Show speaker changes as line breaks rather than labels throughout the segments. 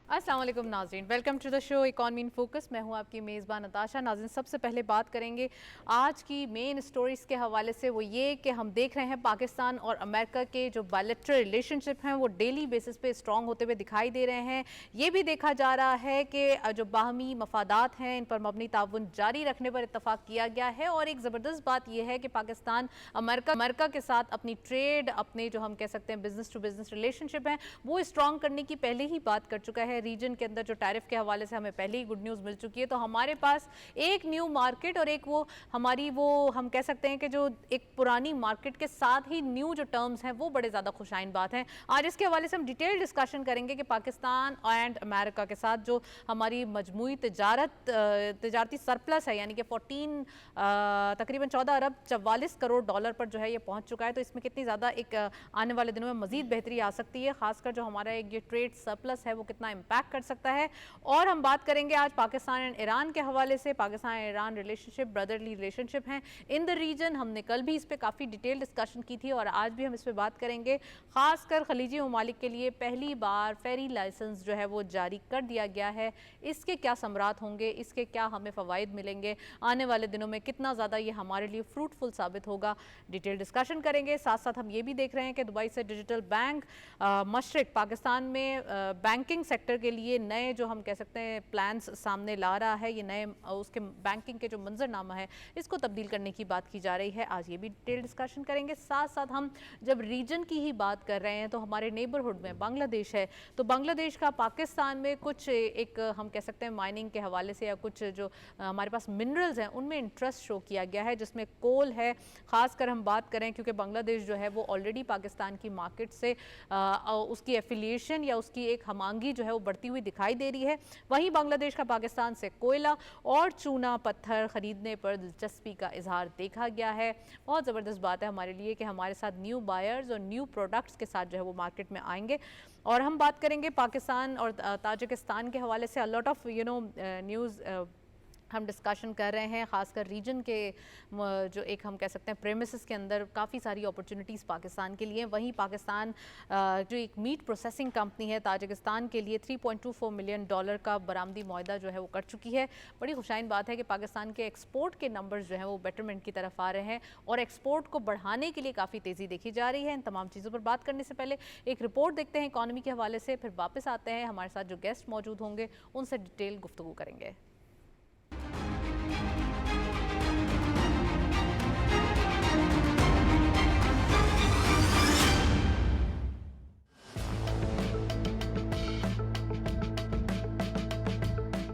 अस्सलाम वालेकुम नाज़रीन, welcome to the show economy in focus. मैं हूं आपकी मेज़बान नताशा। नाज़रीन, सबसे पहले बात करेंगे आज की मेन स्टोरीज़ के हवाले से, वो ये कि हम देख रहे हैं पाकिस्तान और अमेरिका के जो बायलैटरल रिलेशनशिप हैं वो डेली बेसिस पे स्ट्रॉन्ग होते हुए दिखाई दे रहे हैं। ये भी देखा जा रहा है कि जो बाहमी मफादात हैं इन पर मबनी ताउन जारी रखने पर इत्तफाक किया गया है। और एक ज़बरदस्त बात यह है कि पाकिस्तान अमेरिका के साथ अपनी ट्रेड, अपने जो हम कह सकते हैं बिजनेस टू बिजनेस रिलेशनशिप हैं वो स्ट्रॉन्ग करने की पहले ही बात कर चुका है। रीजन के अंदर जो टैरिफ के हवाले से हमें पहले ही गुड न्यूज़ मिल चुकी है। तो हमारे पास एक न्यू मार्केट और एक वो हमारी वो हम कह सकते हैं कि जो एक पुरानी मार्केट के साथ ही न्यू जो टर्म्स हैं वो बड़े ज़्यादा खुशाइन बात है। आज इसके हवाले से हम डिटेल डिस्कशन करेंगे कि पाकिस्तान एंड अमेरिका के साथ जो हमारी मजमूई तजारती सरप्लस है, यानी कि 14 तकरीबन 14 अरब 44 करोड़ डॉलर पर जो है ये पहुंच चुका है। तो इसमें कितनी ज़्यादा एक आने वाले दिनों में मजीद बेहतरी आ सकती है, खासकर जो हमारा एक ये ट्रेड सरप्लस है वो कितना इम्पैक्ट कर सकता है। और हम बात करेंगे आज पाकिस्तान एंड ईरान के हवाले से। Pakistan and Iran relationship brotherly relationship हैं इन द रीजन। हमने कल भी इस पर काफ़ी डिटेल डिस्कशन की थी और आज भी हम इस पर बात करेंगे। खासकर खलीजी ममालिक के लिए पहली बार फेरी लाइसेंस जो है वो जारी कर दिया गया है। इसके क्या समरात होंगे, इसके क्या हमें फ़वाइद मिलेंगे, आने वाले दिनों में कितना ज़्यादा ये हमारे लिए फ्रूटफुल साबित होगा, डिटेल डिस्कशन करेंगे। साथ साथ हम ये भी देख रहे हैं कि दुबई से डिजिटल बैंक मशरिक पाकिस्तान में बैंकिंग सेक्टर के लिए नए जो हम कह सकते हैं प्लान्स सामने ला रहा है। ये नए उसके बैंकिंग के जो मंजरनामा है इसको तब्दील करने की बात की जा रही है। आज ये भी डिटेल डिस्कशन करेंगे। साथ साथ हम जब रीजन की ही बात कर रहे हैं तो हमारे नेबरहुड में बांग्लादेश है, तो बांग्लादेश का पाकिस्तान में कुछ एक हम कह सकते हैं माइनिंग के हवाले से या कुछ जो हमारे पास मिनरल्स हैं उनमें इंटरेस्ट शो किया गया है, जिसमें कोल है। खासकर हम बात करें क्योंकि बांग्लादेश जो है वो ऑलरेडी पाकिस्तान की मार्केट से उसकी एफिलिएशन या उसकी एक हमांगी जो है वो बढ़ती हुई दिखाई दे रही है। वहीं बांग्लादेश का पाकिस्तान से कोयला और चूना पत्थर खरीदने पर दिलचस्पी का इजहार देखा गया है। बहुत ज़बरदस्त बात है हमारे लिए कि हमारे साथ न्यू बायर्स और न्यू प्रोडक्ट्स के साथ जो है वो मार्केट में आएंगे। और हम बात करेंगे पाकिस्तान और ताजिकिस्तान के हवाले से। अ लॉट ऑफ न्यूज़ हम डिस्कशन कर रहे हैं, ख़ासकर रीजन के जो एक हम कह सकते हैं प्रेमिसेस के अंदर काफ़ी सारी अपॉर्चुनिटीज़ पाकिस्तान के लिए। वहीं पाकिस्तान जो एक मीट प्रोसेसिंग कंपनी है ताजिकिस्तान के लिए $3.24 मिलियन का बरामदी मुआहदा जो है वो कर चुकी है। बड़ी खुशाइन बात है कि पाकिस्तान के एक्सपोर्ट के नंबर्स जो हैं वो बेटरमेंट की तरफ आ रहे हैं और एक्सपोर्ट को बढ़ाने के लिए काफ़ी तेज़ी देखी जा रही है। इन तमाम चीज़ों पर बात करने से पहले एक रिपोर्ट देखते हैं इकॉनमी के हवाले से, फिर वापस आते हैं। हमारे साथ जो गेस्ट मौजूद होंगे उनसे डिटेल गुफ्तगू करेंगे।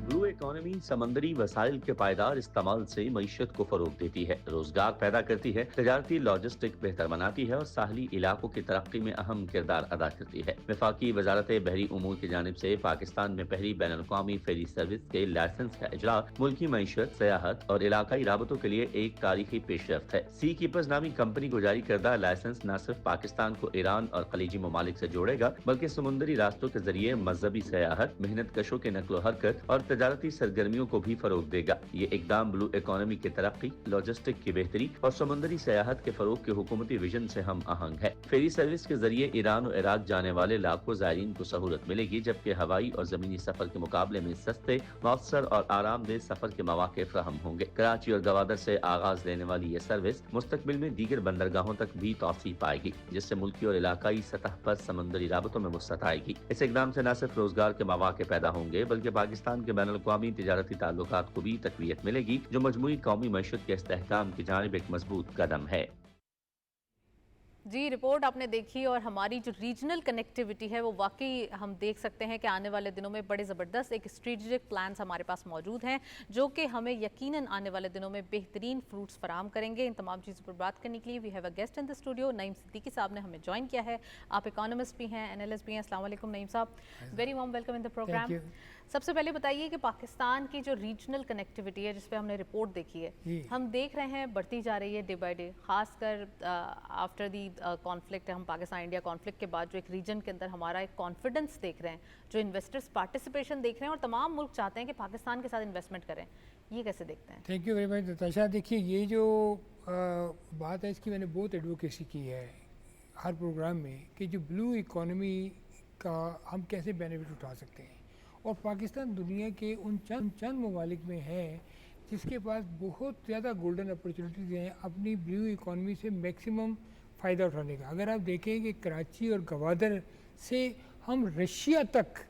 ब्लू इकोनॉमी समंदरी वसाइल के पायदार इस्तेमाल से मईशत को फरोग देती है, रोजगार पैदा करती है, तजारती लॉजिस्टिक बेहतर बनाती है और साहली इलाकों की तरक्की में अहम किरदार अदा करती है। वफाकी वजारत बहरी उमूर की जानिब से पाकिस्तान में पहली बैन अवी फेरी सर्विस के लाइसेंस का इजरा मुल्की मईशत, सयाहत और इलाकाई राबतों के लिए एक तारीखी पेशरफ्त है। सी कीपर्स नामी कंपनी को जारी करदा लाइसेंस न सिर्फ पाकिस्तान को ईरान और खलीजी ममालिक से जोड़ेगा बल्कि समुद्री रास्तों के जरिए मजहबी सयाहत, मेहनत कशों के नकलो हरकत और तजारती सरगर्मियों को भी फरोग देगा। ये इकदाम ब्लू इकोनॉमी की तरक्की, लॉजिस्टिक की बेहतरी और समुद्री सयाहत के फरोग के हुकूमती विजन से हम आहंग है। फेरी सर्विस के जरिए ईरान और इराक जाने वाले लाखों ज़ायरीन को सहूलत मिलेगी, जबकि हवाई और जमीनी सफर के मुकाबले में सस्ते, मौसर और आरामदेह सफर के मौके फराहम होंगे। कराची और गवादर से आगाज लेने वाली ये सर्विस मुस्तकबिल में दीगर बंदरगाहों तक भी तौसी पाएगी, जिससे मुल्की और इलाकाई सतह पर समुद्री राबतों में वसअत आएगी। इस इकदाम से न सिर्फ रोजगार के मौके पैदा होंगे बल्कि पाकिस्तान के बैनुल-अक़वामी तिजारती ताल्लुकात को भी तकवीयत मिलेगी, जो मजमूई कौमी मईशत के इस्तेहकाम की जानिब एक मजबूत कदम है।
जी, रिपोर्ट आपने देखी और हमारी जो रीजनल कनेक्टिविटी है वो वाकई हम देख सकते हैं कि आने वाले दिनों में बड़े ज़बरदस्त एक स्ट्रेटेजिक प्लान्स हमारे पास मौजूद हैं जो कि हमें यकीनन आने वाले दिनों में बेहतरीन फ्रूट्स फराहम करेंगे। इन तमाम चीज़ों पर बात करने के लिए we have a guest in the studio. Naeem Siddiqui साहब ने हमें ज्वाइन किया है। आप इकोनॉमिस्ट भी हैं, एनालिस्ट भी हैं। अस्सलाम वालेकुम नईम साहब, very warm welcome in the programme. सबसे पहले बताइए कि पाकिस्तान की जो रीजनल कनेक्टिविटी है जिस पे हमने रिपोर्ट देखी है, हम देख रहे हैं बढ़ती जा रही है डे बाय डे, खासकर आफ्टर दी कॉन्फ्लिक्ट है। हम पाकिस्तान इंडिया कॉन्फ्लिक्ट के बाद जो एक रीजन के अंदर हमारा एक कॉन्फिडेंस देख रहे हैं, जो इन्वेस्टर्स पार्टिसिपेशन देख रहे हैं और तमाम मुल्क चाहते हैं कि पाकिस्तान के साथ इन्वेस्टमेंट करें, ये कैसे देखते हैं?
Thank you very much Natasha. देखिए, ये जो बात है इसकी मैंने बहुत एडवोकेसी की है हर प्रोग्राम में कि जो ब्लू इकोनॉमी का हम कैसे बेनिफिट उठा सकते हैं और पाकिस्तान दुनिया के उन चंद ममालिक में है जिसके पास बहुत ज़्यादा गोल्डन अपॉर्चुनिटीज़ हैं अपनी ब्लू इकॉनमी से मैक्सिमम फ़ायदा उठाने का। अगर आप देखें कि कराची और गवादर से हम रशिया तक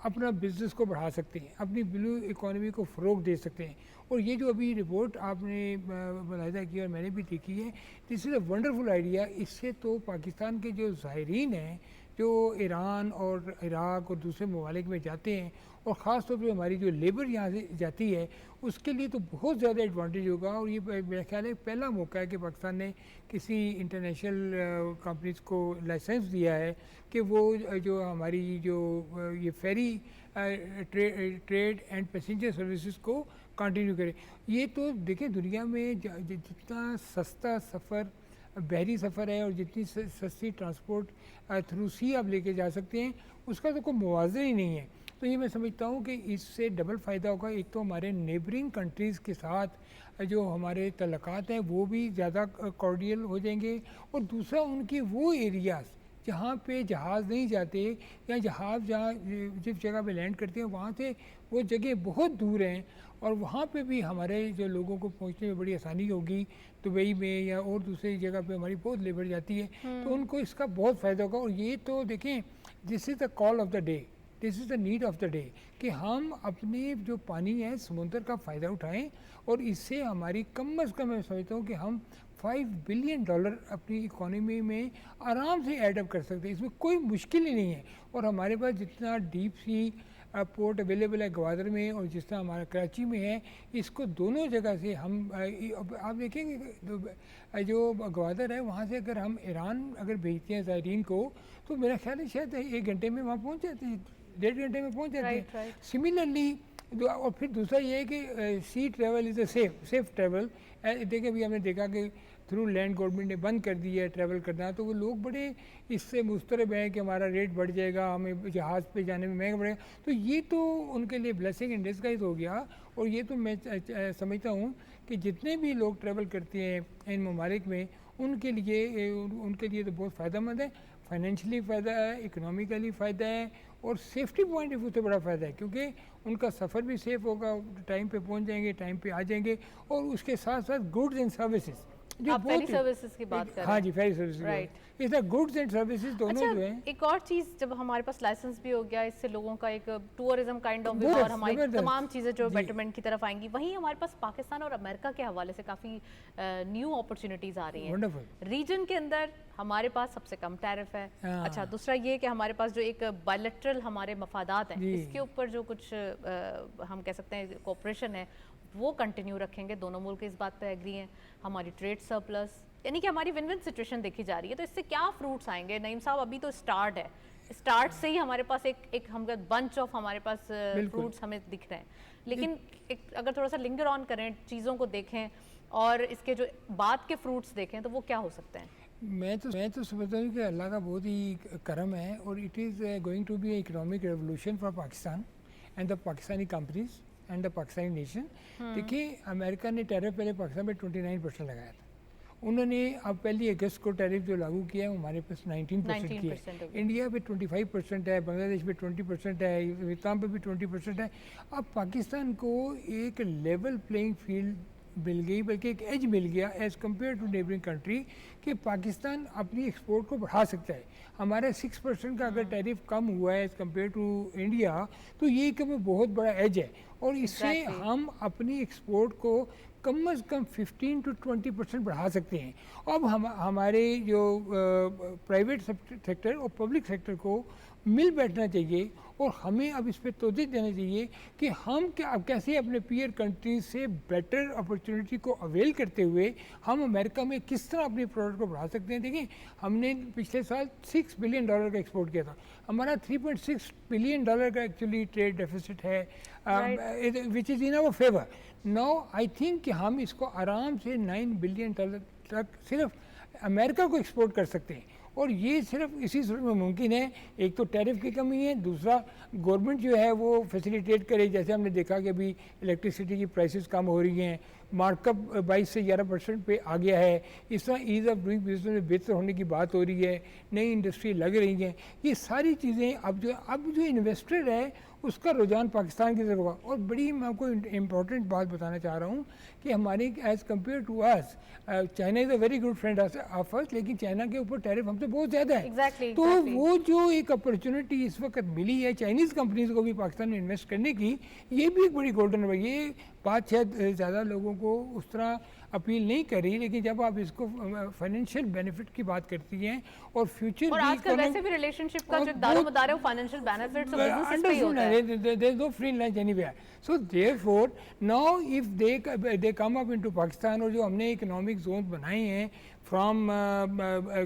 अपना बिज़नेस को बढ़ा सकते हैं, अपनी ब्लू इकॉनमी को फ़रोग दे सकते हैं। और ये जो अभी रिपोर्ट आपने मुलाहिज़ा की और मैंने भी देखी है, this is a wonderful idea. इससे तो पाकिस्तान के जो ज़ायरीन हैं जो ईरान और इराक़ और दूसरे ममालिक में जाते हैं और ख़ास तौर पर हमारी जो लेबर यहाँ से जाती है उसके लिए तो बहुत ज़्यादा एडवांटेज होगा। और ये मेरा ख्याल है पहला मौका है कि पाकिस्तान ने किसी इंटरनेशनल कंपनीज़ को लाइसेंस दिया है कि वो जो हमारी जो ये फेरी ट्रेड एंड पैसेंजर सर्विसेज को कंटिन्यू करें। ये तो देखें दुनिया में जितना सस्ता सफ़र बहरी सफ़र है और जितनी सस्ती ट्रांसपोर्ट थ्रू सी आप लेके जा सकते हैं उसका तो कोई मुआवजा ही नहीं है। तो ये मैं समझता हूँ कि इससे डबल फ़ायदा होगा। एक तो हमारे नेबरिंग कंट्रीज़ के साथ जो हमारे तल्लुकात हैं वो भी ज़्यादा कॉर्डियल हो जाएंगे और दूसरा उनके वो एरियाज़ जहाँ पे जहाज़ नहीं जाते या जहाज़ जहाँ जिस जगह पे लैंड करते हैं वहाँ से वो जगह बहुत दूर हैं और वहाँ पे भी हमारे जो लोगों को पहुँचने में बड़ी आसानी होगी। दुबई में या और दूसरी जगह पे हमारी बहुत लेबर जाती है तो उनको इसका बहुत फ़ायदा होगा। और ये तो देखें this is the call of the day, this is the need of the day कि हम अपने जो पानी है समुंदर का फ़ायदा उठाएं और इससे हमारी कम अज़ कम मैं समझता हूँ कि हम $5 बिलियन अपनी इकॉनमी में आराम से ऐड अप कर सकते हैं। इसमें कोई मुश्किल ही नहीं है। और हमारे पास जितना डीप सी पोर्ट अवेलेबल है ग्वादर में और जिस तरह हमारा कराची में है इसको दोनों जगह से हम आप देखेंगे जो ग्वादर है वहाँ से अगर हम ईरान अगर भेजते हैं ज़ायरीन को तो मेरा ख्याल है शायद 1 घंटे में वहाँ पहुँच जाते हैं, 1.5 घंटे में पहुँच जाते हैं। सिमिलरली और फिर दूसरा ये है कि sea travel is a safe travel. देखिए अभी हमने देखा कि थ्रू लैंड गवर्नमेंट ने बंद कर दिया है ट्रैवल करना तो वो लोग बड़े इससे मुस्तरब हैं कि हमारा रेट बढ़ जाएगा, हमें जहाज़ पे जाने में महंगा पड़ेगा। तो ये तो उनके लिए ब्लेसिंग इन डिस्गाइज हो गया। और ये तो मैं समझता हूँ कि जितने भी लोग ट्रैवल करते हैं इन ममालिक में उनके लिए तो बहुत फ़ायदेमंद है। फाइनेंशियली फ़ायदा है, इकोनॉमिकली फ़ायदा है और सेफ्टी पॉइंट ऑफ व्यू से बड़ा फ़ायदा है क्योंकि उनका सफ़र भी सेफ़ होगा, टाइम पे पहुंच जाएंगे, टाइम पे आ जाएंगे। और उसके साथ साथ गुड्स एंड सर्विसेज जो
आप फेरी सर्विसेज की बात कर रहे हैं।
हाँ जी, फेरी सर्विसेज
राइट।
इस गुड्स एंड सर्विसेज दोनों जो हैं।
एक और चीज़ जब हमारे पास लाइसेंस भी हो गया इससे लोगों का एक टूरिज्म काइंड ऑफ व्यू और हमारी तमाम चीज़ें जो बेटरमेंट की तरफ आएंगी। वहीं हमारे पास पाकिस्तान और अमेरिका के हवाले से काफ़ी न्यू अपॉर्चुनिटीज़ आ रही हैं रीजन के अंदर। हमारे पास सबसे कम टैरिफ है। अच्छा, दूसरा ये कि हमारे पास जो एक बायलैटरल हमारे मफादात हैं इसके ऊपर जो कुछ हम कह सकते हैं कोऑपरेशन है वो कंटिन्यू रखेंगे। दोनों मुल्क इस बात पे एग्री हैं। हमारी ट्रेड सरप्लस यानी कि हमारी विन विन सिचुएशन देखी जा रही है। तो इससे क्या फ्रूट्स आएंगे नईम साहब? अभी तो स्टार्ट है, स्टार्ट से ही हमारे पास एक हम बंच ऑफ हमारे पास फ्रूट्स हमें दिख रहे हैं। लेकिन अगर थोड़ा सा लिंगर ऑन करें, चीज़ों को देखें और इसके जो बाद के फ्रूट्स देखें तो वो क्या हो सकते हैं?
मैं तो समझता हूँ कि अल्लाह का बहुत ही करम है और it is going to be economic revolution for Pakistan and the Pakistani companies and the Pakistani nation. देखिए अमेरिका ने टैरिफ पहले पाकिस्तान में 29% लगाया था। उन्होंने अब 1 अगस्त को टैरिफ जो लागू किया है हमारे पास 19% किया है। इंडिया पे 25% है, बांग्लादेश पे 20% है, वियतनाम पे भी 20% है। अब पाकिस्तान को एक लेवल प्लेइंग फील्ड मिल गई, बल्कि एक एज मिल गया as compare to neighbouring country कि पाकिस्तान अपनी एक्सपोर्ट को बढ़ा सकता है। हमारा 6% का अगर टैरिफ कम हुआ है एज़ कम्पेयर टू इंडिया तो ये एक बहुत बड़ा एज है और इससे हम अपनी एक्सपोर्ट को कम अज़ कम 15 to 20% बढ़ा सकते हैं। अब हमारे जो प्राइवेट सेक्टर और पब्लिक सेक्टर को मिल बैठना चाहिए और हमें अब इस पर तवज्जो देना चाहिए कि हम अब कैसे अपने पीयर कंट्रीज से बेटर अपॉर्चुनिटी को अवेल करते हुए हम अमेरिका में किस तरह अपनी प्रोडक्ट को बढ़ा सकते हैं। देखिए हमने पिछले साल $6 बिलियन का एक्सपोर्ट किया था। हमारा $3.6 बिलियन का एक्चुअली ट्रेड डेफिसिट है which is in our favour. Now I think कि हम इसको आराम से $9 बिलियन तक सिर्फ अमेरिका को एक्सपोर्ट कर सकते हैं और ये सिर्फ इसी सूरत में मुमकिन है। एक तो टैरिफ की कमी है, दूसरा गवर्नमेंट जो है वो फैसिलिटेट करे। जैसे हमने देखा कि अभी इलेक्ट्रिसिटी की प्राइसेस कम हो रही हैं, मार्कअप 22 से 11% पे आ गया है। इस तरह ईज़ ऑफ डूइंग बिजनेस में बेहतर होने की बात हो रही है, नई इंडस्ट्री लग रही हैं। ये सारी चीज़ें अब जो इन्वेस्टर है उसका रुझान पाकिस्तान की तरफ होगा। और बड़ी मैं आपको इम्पोर्टेंट बात बताना चाह रहा हूँ कि हमारी as compare to us, China is a very good friend of us, लेकिन चाइना के ऊपर टैरिफ हमसे बहुत ज़्यादा है। तो वो जो एक अपॉर्चुनिटी इस वक्त मिली है चाइनीज़ कंपनीज को भी पाकिस्तान में इन्वेस्ट करने की, ये भी एक बड़ी गोल्डन है। ये बात शायद ज़्यादा लोगों को उस तरह अपील नहीं करी, लेकिन जब आप इसको फाइनेंशियल बेनिफिट की बात करती हैं और फ्यूचर
और आजकल वैसे भी रिलेशनशिप का जो दारोमदार है वो फाइनेंशियल बेनिफिट्स और बिजनेस पे ही होता है।
there is no free lunch anywhere. So therefore now if they come up into Pakistan, और जो हमने इकोनॉमिक जोन बनाए हैं फ्रॉम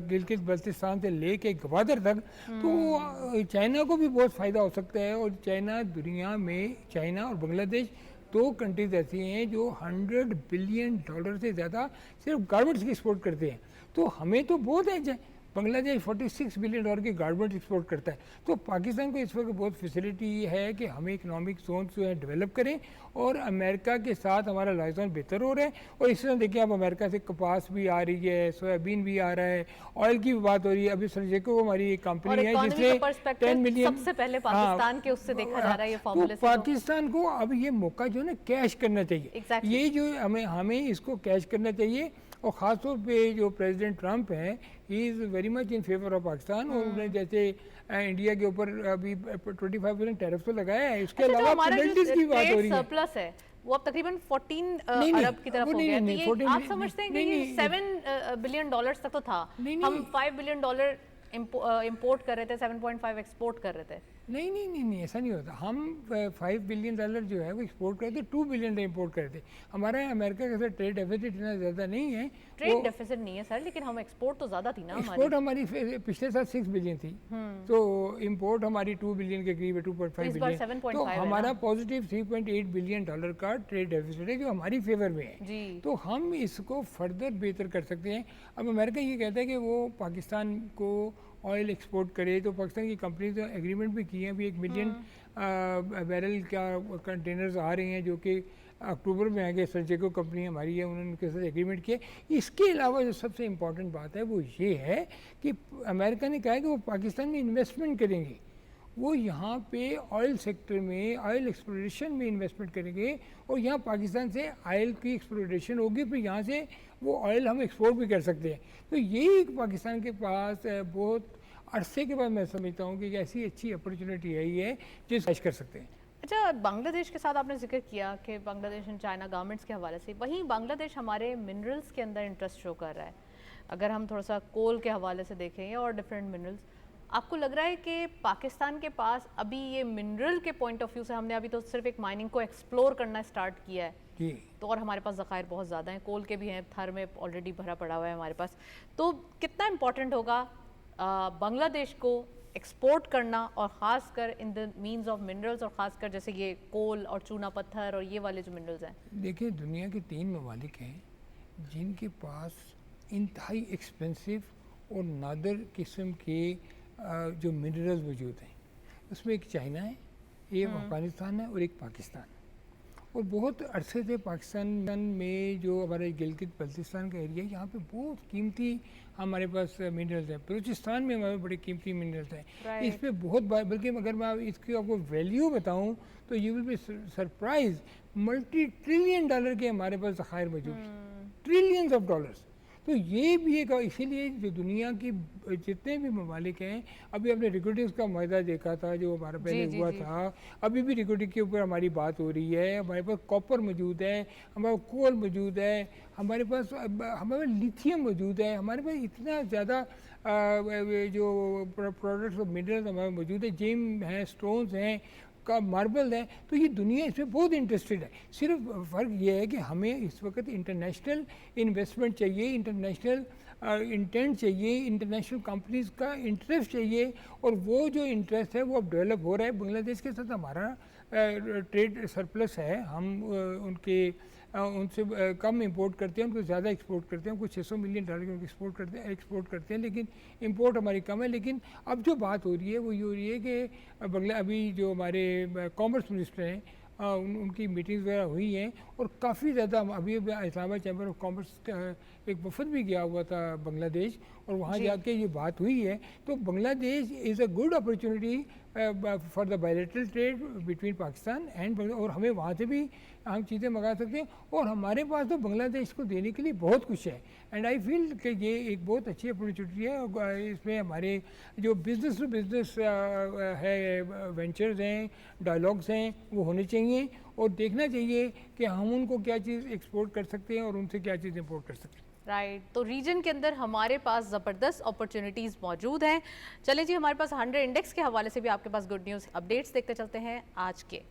गिलगित बल्तिस्तान से लेके गवादर तक, तो चाइना को भी बहुत फ़ायदा हो सकता है। और चाइना दुनिया में, चाइना और बांग्लादेश दो कंट्रीज ऐसी हैं जो $100 बिलियन से ज़्यादा सिर्फ गारमेंट्स की एक्सपोर्ट करते हैं। तो हमें तो बहुत है, बांग्लादेश $46 बिलियन की गारमेंट्स एक्सपोर्ट करता है। तो पाकिस्तान को इस वक्त बहुत फैसिलिटी है कि हमें इकोनॉमिक जोन जो है डेवलप करें, और अमेरिका के साथ हमारा लाइजन बेहतर हो रहा है। और इस तरह देखिए, अब अमेरिका से कपास भी आ रही है, सोयाबीन भी आ रहा है, ऑयल की भी बात हो रही है। अभी सरजेको हमारी एक कंपनी है जिसने 10 मिलियन
सबसे पहले पाकिस्तान के उससे देखा जा रहा है ये फॉर्मूले से।
तो पाकिस्तान को अब ये मौका जो है ना कैश करना चाहिए। ये जो हमें इसको कैश करना चाहिए। और ख़ासतौर पे जो प्रेसिडेंट ट्रंप हैं, he is very much in favour of Pakistan. और उन्होंने जैसे इंडिया के ऊपर अभी 25% टैरिफ तो लगाया है, इसके अलावा पेनल्टीज की बात हो रही है।
सरप्लस है वो अब तकरीबन 14 अरब की तरफ हो गया है। तो ये आप समझते हैं कि ये $7 बिलियन तक तो था। हम $5 बिलियन इंपोर्ट कर रहे थे, 7.5 एक्सपोर्ट कर रहे थे।
नहीं, ऐसा नहीं होता। हम $5 बिलियन जो है वो एक्सपोर्ट करते, $2 बिलियन इंपोर्ट करते। हमारा अमेरिका के साथ ट्रेड डेफिसिट इतना ज़्यादा नहीं है।
ट्रेड डेफिसिट नहीं है सर, लेकिन हम एक्सपोर्ट तो ज़्यादा थी ना।
एक्सपोर्ट हमारी पिछले साल 6 बिलियन थी, तो इंपोर्ट हमारी 2 बिलियन के करीब है, 2.5 बिलियन। तो हमारा पॉजिटिव $3.8 बिलियन का ट्रेड डेफिसिट है जो हमारी फेवर में है। तो हम इसको फर्दर बेहतर कर सकते हैं। अब अमेरिका ये कहता है कि वो पाकिस्तान को ऑयल एक्सपोर्ट करे, तो पाकिस्तान की कंपनी तो एग्रीमेंट भी किए हैं। अभी 1 मिलियन बैरल का कंटेनर्स आ रहे हैं जो कि अक्टूबर में आएंगे। सरजेको कंपनी हमारी है, उन्होंने उनके साथ एग्रीमेंट किया। इसके अलावा जो सबसे इम्पॉर्टेंट बात है वो ये है कि अमेरिका ने कहा है कि वो पाकिस्तान में इन्वेस्टमेंट करेंगे। वो यहाँ पे ऑयल सेक्टर में, ऑयल एक्सप्लोरेशन में इन्वेस्टमेंट करेंगे, और यहाँ पाकिस्तान से ऑयल की एक्सप्लोरेशन होगी, फिर यहाँ से वो ऑयल हम एक्सपोर्ट भी कर सकते हैं। तो ये एक पाकिस्तान के पास बहुत अरसे के बाद मैं समझता हूँ कि ऐसी अच्छी अपॉर्चुनिटी है ये जिस कर सकते हैं।
अच्छा, बांग्लादेश के साथ आपने जिक्र किया कि बांग्लादेश एंड चाइना गारमेंट्स के हवाले से, वहीं बांग्लादेश हमारे मिनरल्स के अंदर इंटरेस्ट शो कर रहा है। अगर हम थोड़ा सा कोल के हवाले से देखें और डिफरेंट मिनरल्स, आपको लग रहा है कि पाकिस्तान के पास अभी ये मिनरल के पॉइंट ऑफ व्यू से, हमने अभी तो सिर्फ एक माइनिंग को एक्सप्लोर करना स्टार्ट किया है
जी,
तो और हमारे पास ज़खायर बहुत ज़्यादा हैं, कोल के भी हैं, थर में ऑलरेडी भरा पड़ा हुआ है हमारे पास, तो कितना इम्पोर्टेंट होगा बांग्लादेश को एक्सपोर्ट करना, और ख़ासकर in the means of minerals, और ख़ासकर जैसे ये कोल और चूना पत्थर और ये वाले जो मिनरल्स हैं? देखिए,
दुनिया के 3 ममालिक हैं जिनके पास इंतहाई एक्सपेंसिव और नादर किस्म के जो मिनरल्स मौजूद हैं। उसमें एक चाइना है, एक अफगानिस्तान है और एक पाकिस्तान। और बहुत अरसे से पाकिस्तान में जो हमारे गिलगित बल्तिस्तान का एरिया है, यहाँ पे बहुत कीमती हमारे पास मिनरल्स हैं। बलूचिस्तान में हमारे बड़े कीमती मिनरल्स हैं। इस पर बहुत बल्कि अगर मैं इसकी आपको वैल्यू बताऊँ तो you will be surprise, $multi-trillion के हमारे पास ज़खायर मौजूद हैं, ट्रिलियंस ऑफ डॉलर्स। तो ये भी एक, इसीलिए जो दुनिया की जितने भी ममालिक हैं, अभी आपने रिक्रूटिंग्स का मायदा देखा था जो हमारा पहले हुआ था, अभी भी रिक्रूटिंग के ऊपर हमारी बात हो रही है। हमारे पास कॉपर मौजूद है, हमारे पास कोल मौजूद है, हमारे पास लिथियम मौजूद है, हमारे पास इतना ज़्यादा जो प्रोडक्ट्स और मिनरल्स हमारे मौजूद है, जेम हैं, स्टोन्स हैं, का मार्बल है। तो ये दुनिया इसमें बहुत इंटरेस्टेड है। सिर्फ फ़र्क ये है कि हमें इस वक्त इंटरनेशनल इन्वेस्टमेंट चाहिए, इंटरनेशनल इंटेंट चाहिए, इंटरनेशनल कंपनीज का इंटरेस्ट चाहिए, और वो जो इंटरेस्ट है वो अब डेवलप हो रहा है। बांग्लादेश के साथ हमारा ट्रेड सरप्लस है, हम उनसे कम इंपोर्ट करते हैं, उनको ज़्यादा एक्सपोर्ट करते हैं। कुछ $600 मिलियन के एक्सपोर्ट करते हैं, लेकिन इंपोर्ट हमारी कम है। लेकिन अब जो बात हो रही है वो ये हो रही है कि अभी जो हमारे कॉमर्स मिनिस्टर हैं, उनकी मीटिंग्स वगैरह हुई हैं, और काफ़ी ज़्यादा अभी इस्लामाबाद चैम्बर ऑफ कॉमर्स एक वफद भी गया हुआ था बांग्लादेश, और वहाँ जाके ये बात हुई है। तो Bangladesh is a good opportunity for the bilateral trade between Pakistan and, और हमें वहाँ से भी हम चीज़ें मंगा सकते हैं, और हमारे पास तो बांग्लादेश को देने के लिए बहुत कुछ है। एंड आई फील कि ये एक बहुत अच्छी अपॉर्चुनिटी है, और इसमें हमारे जो बिज़नेस टू बिज़नेस है, वेंचर्स हैं, डायलॉग्स हैं, वो होने चाहिए, और देखना चाहिए कि हम उनको क्या चीज़ एक्सपोर्ट कर सकते हैं और उनसे क्या चीज़ इंपोर्ट कर सकते हैं।
राइट तो रीजन के अंदर हमारे पास ज़बरदस्त अपॉर्चुनिटीज़ मौजूद हैं। चलें जी, हमारे पास 100 इंडेक्स के हवाले से भी आपके पास गुड न्यूज़ अपडेट्स देखते चलते हैं आज के।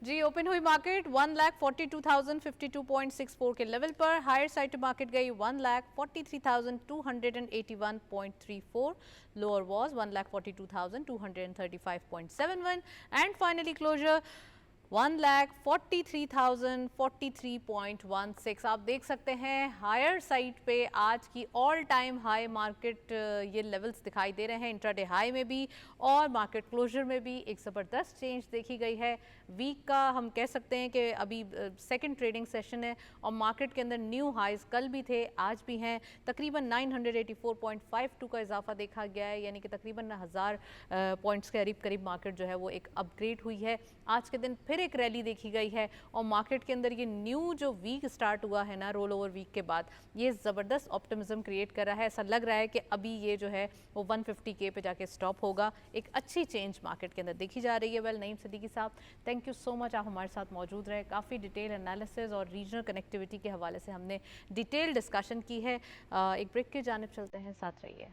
जी ओपन हुई मार्केट 1,42,052.64 के लेवल पर, हायर साइड मार्केट गई 1,43,281.34, lower was 1,42,235.71 and finally closer 1,43,043.16। आप देख सकते हैं हायर साइड पे आज की ऑल टाइम हाई मार्केट ये लेवल्स दिखाई दे रहे हैं, इंट्राडे हाई में भी और मार्केट क्लोजर में भी एक ज़बरदस्त चेंज देखी गई है। वीक का हम कह सकते हैं कि अभी सेकंड ट्रेडिंग सेशन है और मार्केट के अंदर न्यू हाइज कल भी थे, आज भी हैं। तकरीबन 984.52 का इजाफा देखा गया है, यानी कि तकरीबन 1000 पॉइंट्स के करीब मार्केट जो है वो एक अपग्रेड हुई है। आज के दिन फिर एक रैली देखी गई है और मार्केट के अंदर ये न्यू जो वीक स्टार्ट हुआ है ना, रोल ओवर वीक के बाद, ये ज़बरदस्त ऑप्टिमिज्म क्रिएट कर रहा है। ऐसा लग रहा है कि अभी ये जो है वो 150K पे जाके स्टॉप होगा। एक अच्छी चेंज मार्केट के अंदर देखी जा रही है। वेल नईम सिद्दीकी साहब, थैंक यू सो मच, आप हमारे साथ मौजूद रहे। काफ़ी डिटेल एनालिसिस और रीजनल कनेक्टिविटी के हवाले से हमने डिटेल डिस्कशन की है। एक ब्रेक की जानिब चलते हैं, साथ रहिए।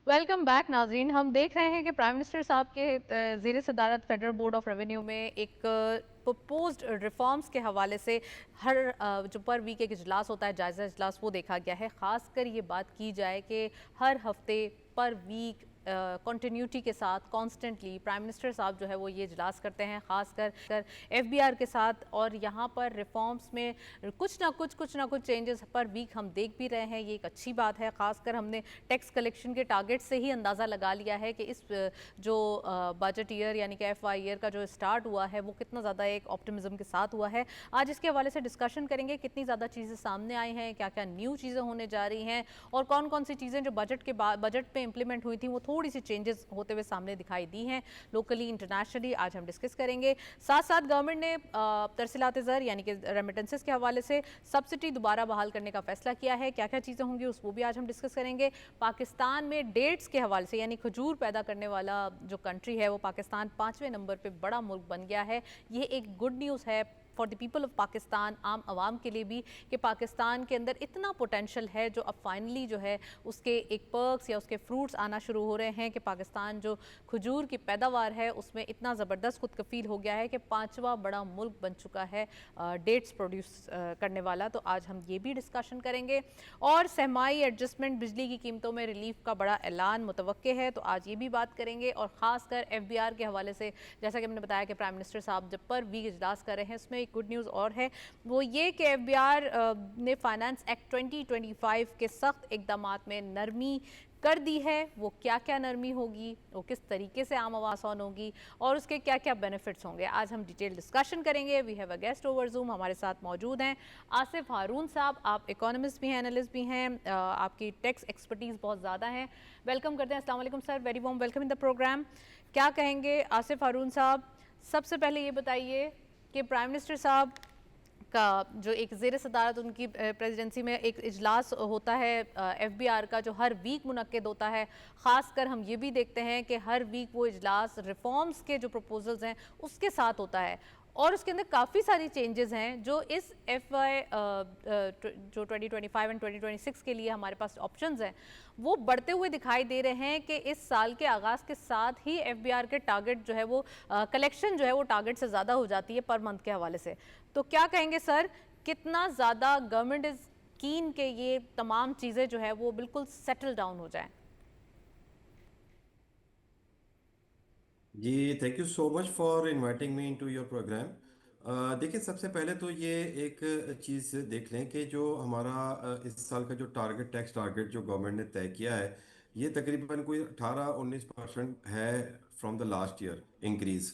वेलकम बैक नाज़रीन। हम देख रहे हैं कि प्राइम मिनिस्टर साहब के ज़ेर सदारत फेडरल बोर्ड ऑफ रेवेन्यू में एक प्रपोज्ड रिफॉर्म्स के हवाले से हर जो पर वीक एक इजलास होता है, जायज़ा इजलास, वो देखा गया है। ख़ासकर ये बात की जाए कि हर हफ्ते पर वीक कंटिन्यूटी के साथ कॉन्स्टेंटली प्राइम मिनिस्टर साहब जो है वो ये इजलास करते हैं, ख़ासकर FBR के साथ, और यहाँ पर रिफॉर्म्स में कुछ ना कुछ चेंजेस पर वीक हम देख भी रहे हैं। ये एक अच्छी बात है। ख़ासकर हमने टैक्स कलेक्शन के टारगेट से ही अंदाज़ा लगा लिया है कि इस जो बजट ईयर यानी कि FY ईयर का जो स्टार्ट हुआ है वो कितना ज़्यादा एक ऑप्टिमिज्म के साथ हुआ है। आज इसके हवाले से डिस्कशन करेंगे, कितनी ज़्यादा चीज़ें सामने आई हैं, क्या क्या न्यू चीज़ें होने जा रही हैं और कौन कौन सी चीज़ें जो बजट पे इंप्लीमेंट हुई थी वो थोड़ी सी चेंजेस होते हुए सामने दिखाई दी हैं, लोकली इंटरनेशनली। आज हम डिस्कस करेंगे। साथ साथ गवर्नमेंट ने तरसीलात ज़र यानी कि रेमिटेंसेस के हवाले से सब्सिडी दोबारा बहाल करने का फैसला किया है। क्या क्या चीज़ें होंगी वो भी आज हम डिस्कस करेंगे। पाकिस्तान में डेट्स के हवाले से, यानी खजूर पैदा करने वाला जो कंट्री है वो पाकिस्तान 5वें नंबर पे बड़ा मुल्क बन गया है। ये एक गुड न्यूज़ है for the people of Pakistan, आम आवाम के लिए भी, कि पाकिस्तान के अंदर इतना पोटेंशियल है जो अब फाइनली जो है उसके एक पर्क्स या उसके फ्रूट्स आना शुरू हो रहे हैं कि पाकिस्तान जो खजूर की पैदावार है उसमें इतना ज़बरदस्त खुद कफील हो गया है कि 5वां बड़ा मुल्क बन चुका है डेट्स प्रोड्यूस करने वाला। तो आज हम ये भी डिस्कशन करेंगे। और सहमाई एडजस्टमेंट, बिजली की कीमतों में रिलीफ का बड़ा ऐलान मुतवक्के है, तो आज ये भी बात करेंगे। और ख़ासकर FBR के हवाले से, जैसा कि हमने बताया कि प्राइम मिनिस्टर साहब जब पर वीक इजलास कर रहे हैं, इसमें एक गुड न्यूज़ और है, वो ये कि FBR ने फाइनेंस एक्ट 2025 के सख्त इकदामात में नरमी कर दी है। वो क्या क्या नरमी होगी, वो किस तरीके से आम आवासन होगी और उसके क्या क्या बेनिफिट्स होंगे, आज हम डिटेल डिस्कशन करेंगे। We have a guest over Zoom, हमारे साथ मौजूद हैं आसिफ हारून साहब। आप इकोनॉमिस्ट भी हैं, एनालिस्ट भी हैं, आपकी टैक्स एक्सपर्टीज़ बहुत ज़्यादा है। वेलकम करते हैं। अस्सलाम वालेकुम sir, very warm welcome in the programme. क्या कहेंगे आसिफ हारून साहब? सबसे पहले ये बताइए कि प्राइम मिनिस्टर साहब का जो एक ज़ेर सदारत उनकी प्रेसिडेंसी में एक इजलास होता है FBR का, जो हर वीक मुनक्किद होता है, ख़ासकर हम ये भी देखते हैं कि हर वीक वो इजलास रिफॉर्म्स के जो प्रपोजल्स हैं उसके साथ होता है और उसके अंदर काफ़ी सारी चेंजेस हैं जो इस FY जो 2025 एंड 2026 के लिए हमारे पास ऑप्शंस हैं वो बढ़ते हुए दिखाई दे रहे हैं कि इस साल के आगाज़ के साथ ही FBR के टारगेट जो है वो कलेक्शन जो है वो टारगेट से ज़्यादा हो जाती है पर मंथ के हवाले से। तो क्या कहेंगे सर, कितना ज़्यादा गवर्नमेंट इज़ कीन के ये तमाम चीज़ें जो है वो बिल्कुल सेटल डाउन हो जाएं?
जी, thank you so much for inviting me into your program. देखिए, सबसे पहले तो ये एक चीज़ देख लें कि जो हमारा इस साल का जो टारगेट, टैक्स टारगेट जो गवर्नमेंट ने तय किया है, ये तकरीबन कोई 18-19% है from the last year increase.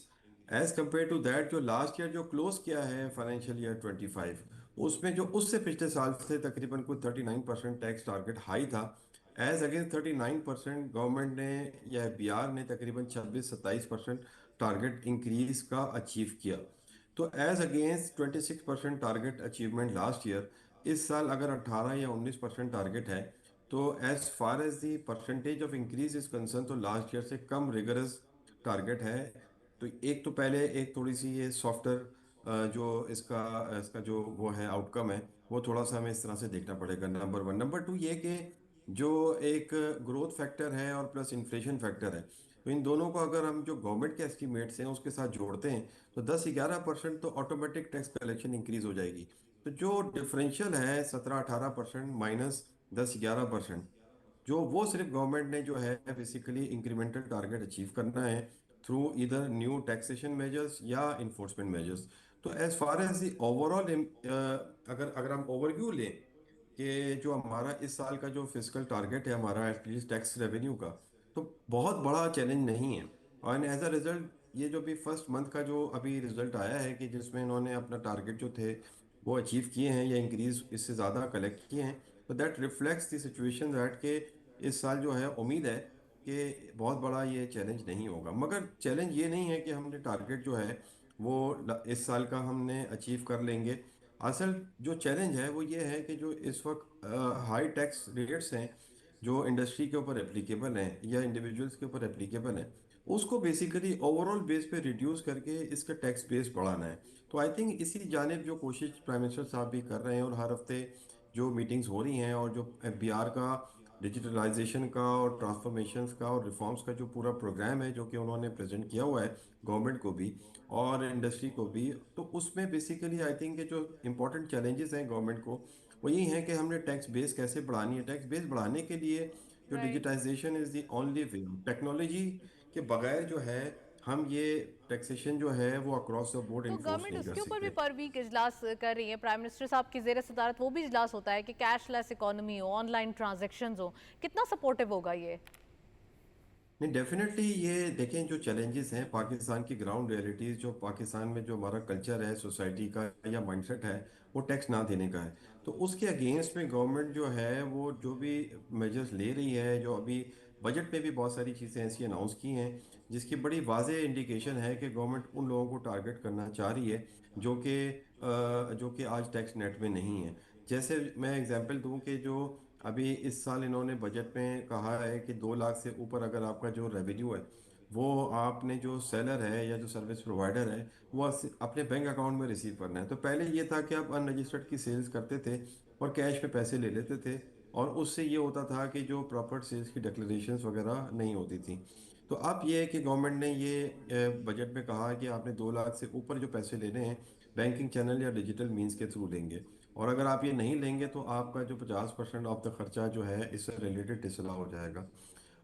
As compare to that, जो लास्ट ईयर जो क्लोज किया है फाइनेंशियल ईयर 25, उसमें जो उससे पिछले साल से तकरीबन कोई 39% टैक्स टारगेट हाई था। एज अगेंस्ट 39% गवर्नमेंट ने या बिहार ने तकरीबन 26-27% टारगेट इंक्रीज का अचीव किया। तो as against 26% target achievement last year, इस साल अगर 18 या 19% टारगेट है, तो as far as the percentage of increase is concern, तो लास्ट ईयर से कम रिगरस टारगेट है। तो एक तो पहले एक थोड़ी सी ये सॉफ्टवेयर जो इसका इसका जो वो है आउटकम है, वो थोड़ा सा हमें इस तरह से देखना पड़ेगा, नंबर वन। नंबर टू ये कि जो एक ग्रोथ फैक्टर है और प्लस इन्फ्लेशन फैक्टर है, तो इन दोनों को अगर हम जो गवर्नमेंट के एस्टिमेट्स हैं उसके साथ जोड़ते हैं, तो 10-11% तो ऑटोमेटिक टैक्स कलेक्शन इंक्रीज हो जाएगी। तो जो डिफरेंशियल है 17-18% माइनस 10-11%, जो वो सिर्फ गवर्नमेंट ने जो है बेसिकली इंक्रीमेंटल टारगेट अचीव करना है थ्रू इधर न्यू टैक्सेशन मेजर्स या इन्फोर्समेंट मेजर्स। तो as far as the overall, अगर अगर हम ओवरव्यू लें कि जो हमारा इस साल का जो फिजिकल टारगेट है हमारा एटलीस्ट टैक्स रेवेन्यू का, तो बहुत बड़ा चैलेंज नहीं है। और एज अ रिजल्ट, ये जो भी फर्स्ट मंथ का जो अभी रिजल्ट आया है कि जिसमें इन्होंने अपना टारगेट जो थे वो अचीव किए हैं या इंक्रीज इससे ज़्यादा कलेक्ट किए हैं, तो that reflects the situation that के इस साल जो है उम्मीद है कि बहुत बड़ा ये चैलेंज नहीं होगा। मगर चैलेंज ये नहीं है कि हमने टारगेट जो है वो इस साल का हमने अचीव कर लेंगे। असल जो चैलेंज है वो ये है कि जो इस वक्त हाई टैक्स रेट्स हैं जो इंडस्ट्री के ऊपर एप्लीकेबल हैं या इंडिविजुअल्स के ऊपर एप्लीकेबल हैं, उसको बेसिकली ओवरऑल बेस पे रिड्यूस करके इसका टैक्स बेस बढ़ाना है। तो आई थिंक इसी जानिब जो कोशिश प्राइम मिनिस्टर साहब भी कर रहे हैं, और हर हफ्ते जो मीटिंग्स हो रही हैं, और जो बिहार का डिजिटलाइजेशन का और ट्रांसफॉर्मेशंस का और रिफॉर्म्स का जो पूरा प्रोग्राम है जो कि उन्होंने प्रेजेंट किया हुआ है गवर्नमेंट को भी और इंडस्ट्री को भी, तो उसमें बेसिकली आई थिंक जो इम्पोर्टेंट चैलेंजेस हैं गवर्नमेंट को, वो यही है कि हमने टैक्स बेस कैसे बढ़ानी है। टैक्स बेस बढ़ाने के लिए जो
right.
Digitization is the only way, technology के बगैर जो है हम ये टैक्सेशन जो है वो अक्रॉस द बोर्ड
तो
इन्फोर्स
गवर्नमेंट
नहीं कर
उसके ऊपर भी
सकते।
पर वीक इजलास कर रही है, प्राइम मिनिस्टर साहब की जेर सदारत वो भी इजलास होता है कि कैशलेस इकोनॉमी हो, ऑनलाइन ट्रांजैक्शंस हो। कितना सपोर्टिव होगा ये?
नहीं, डेफिनेटली ये देखें, जो चैलेंजेस हैं पाकिस्तान की ग्राउंड रियलिटीज़, जो पाकिस्तान में जो हमारा कल्चर है सोसाइटी का या माइंडसेट है, वो टैक्स ना देने का है। तो उसके अगेंस्ट में गवर्नमेंट जो है वो जो भी मेजर्स ले रही है, जो अभी बजट में भी बहुत सारी चीज़ें ऐसी अनाउंस की हैं जिसकी बड़ी वाज़ेह इंडिकेशन है कि गवर्नमेंट उन लोगों को टारगेट करना चाह रही है जो कि आज टैक्स नेट में नहीं है। जैसे मैं एग्जांपल दूं कि जो अभी इस साल इन्होंने बजट में कहा है कि 2 लाख से ऊपर अगर आपका जो रेवेन्यू है, वो आपने जो सेलर है या जो सर्विस प्रोवाइडर है वो अपने बैंक अकाउंट में रिसीव करना है। तो पहले ये था कि आप अनरजिस्टर्ड की सेल्स करते थे और कैश में पैसे ले लेते थे, और उससे ये होता था कि जो प्रॉपर सेल्स की डिक्लेरेशंस वगैरह नहीं होती थी। तो अब ये है कि गवर्नमेंट ने ये बजट में कहा कि आपने 2 लाख से ऊपर जो पैसे लेने हैं बैंकिंग चैनल या डिजिटल मीन्स के थ्रू लेंगे, और अगर आप ये नहीं लेंगे तो आपका जो 50% ऑफ द खर्चा जो है इससे रिलेटेड डिसअलाउ हो जाएगा।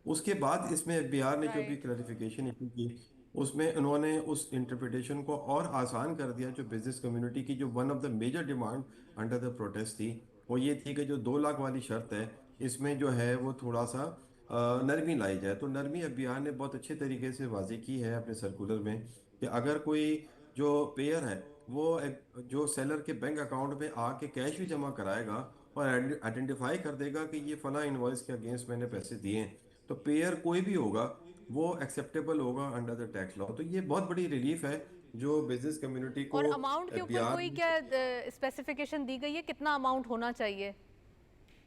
उसके बाद इसमें बिहार ने जो भी
राइट।
क्लैरिफिकेशन इशू की, उसमें उन्होंने उस इंटरप्रिटेशन को और आसान कर दिया। जो बिजनेस कम्युनिटी की जो one of the major demand under the protest थी, वो ये थी कि जो 2 लाख वाली शर्त है इसमें जो है वो थोड़ा सा नरमी लाई जाए। तो नरमी अब बिहार ने बहुत अच्छे तरीके से वाजे की है अपने सर्कुलर में कि अगर कोई जो पेयर है वो जो सेलर के बैंक अकाउंट में आके कैश भी जमा कराएगा और आइडेंटिफाई कर देगा कि ये फला इनवॉइस के अगेंस्ट मैंने पैसे दिए हैं, तो पेयर कोई भी होगा वो एक्सेप्टेबल होगा अंडर द टैक्स लॉ। तो ये बहुत बड़ी रिलीफ है जो बिजनेस कम्युनिटी
और
को
अमाउंट के ऊपर
बिहार
कोई
में।
क्या स्पेसिफिकेशन दी गई है, कितना अमाउंट होना चाहिए?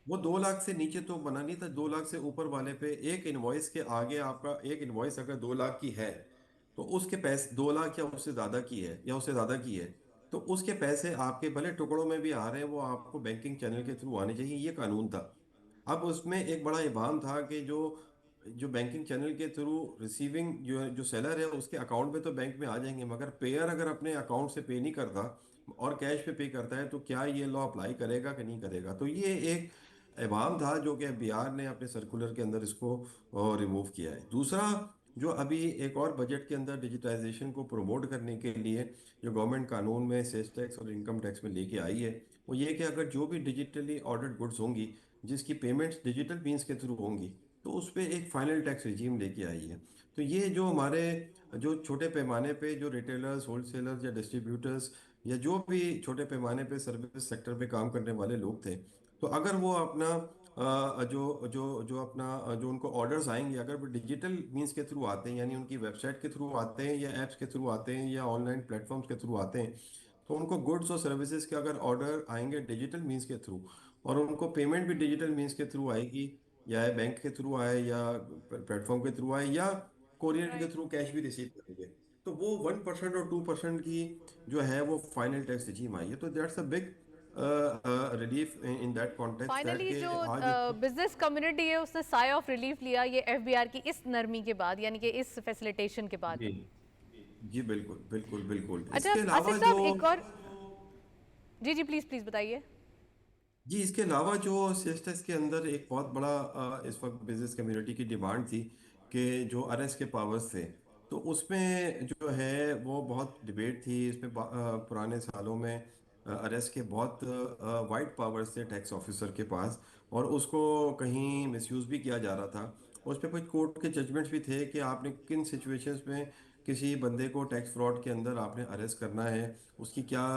वो 2 लाख से नीचे तो बना नहीं था, 2 लाख से ऊपर वाले पे एक इनवॉइस के आगे आपका एक इनवॉइस अगर 2 लाख की है, तो उसके पैसे 2 लाख या उससे ज़्यादा की है या उससे ज़्यादा की है, तो उसके पैसे आपके भले टुकड़ों में भी आ रहे हैं वो आपको बैंकिंग चैनल के थ्रू आने चाहिए, ये कानून था। अब उसमें एक बड़ा इबाम था कि जो जो बैंकिंग चैनल के थ्रू रिसीविंग जो सेलर है उसके अकाउंट में तो बैंक में आ जाएंगे, मगर पेयर अगर अपने अकाउंट से पे नहीं करता और कैश पे करता है, तो क्या ये लॉ अप्लाई करेगा कि नहीं करेगा। तो ये एक इबाम था जो कि बिहार ने अपने सर्कुलर के अंदर इसको रिमूव किया है। दूसरा, जो अभी एक और बजट के अंदर डिजिटाइजेशन को प्रमोट करने के लिए जो गवर्नमेंट कानून में सेल्स टैक्स और इनकम टैक्स में लेके आई है, वो ये कि अगर जो भी डिजिटली ऑर्डर्ड गुड्स होंगी जिसकी पेमेंट्स डिजिटल मीन्स के थ्रू होंगी, तो उस पर एक फाइनल टैक्स रिजीम लेके आई है। तो ये जो हमारे जो छोटे पैमाने पे जो रिटेलर्स, होलसेलर्स या डिस्ट्रीब्यूटर्स या जो भी छोटे पैमाने पे सर्विस सेक्टर पे काम करने वाले लोग थे, तो अगर वो अपना जो जो जो अपना जो उनको ऑर्डर्स आएंगे, अगर वो डिजिटल मींस के थ्रू आते हैं, यानी उनकी वेबसाइट के थ्रू आते हैं या एप्स के थ्रू आते हैं या ऑनलाइन प्लेटफॉर्म्स के थ्रू आते हैं, तो उनको गुड्स और सर्विसेज के अगर ऑर्डर आएंगे डिजिटल मींस के थ्रू और उनको पेमेंट भी डिजिटल मींस के थ्रू आएगी, या बैंक के थ्रू आए या प्लेटफॉर्म के थ्रू आए या कोरियर के
राइट।
थ्रू कैश भी रिसीव करेंगे, तो वो 1% और 2% की जो है वो फाइनल टैक्स रिजीम आई है। तो that's a big relief in that context that
finally
के
जो
आज
बिजनेस कम्युनिटी है उसने साय ऑफ रिलीफ लिया ये एफबीआर की इस नरमी के बाद, यानी कि इस फैसिलिटेशन के बाद।
जी जी बिल्कुल बिल्कुल बिल्कुल।
अच्छा
इसके अलावा
आसिफ
जो
साहब, एक और, जी जी प्लीज प्लीज बताइए।
जी इसके अलावा जो सेल्स के अंदर एक बहुत बड़ा इस वक्त बिजनेस कम्युनिटी की डिमांड थी कि जो अरेस्ट के पावर्स थे, तो उसमें जो है वो बहुत डिबेट थी इसमें। पुराने सालों में अरेस्ट के बहुत वाइड पावर्स थे टैक्स ऑफिसर के पास, और उसको कहीं मिसयूज भी किया जा रहा था। उस पर कुछ कोर्ट के जजमेंट्स भी थे कि आपने किन सिचुएशंस में किसी बंदे को टैक्स फ्रॉड के अंदर आपने अरेस्ट करना है, उसकी क्या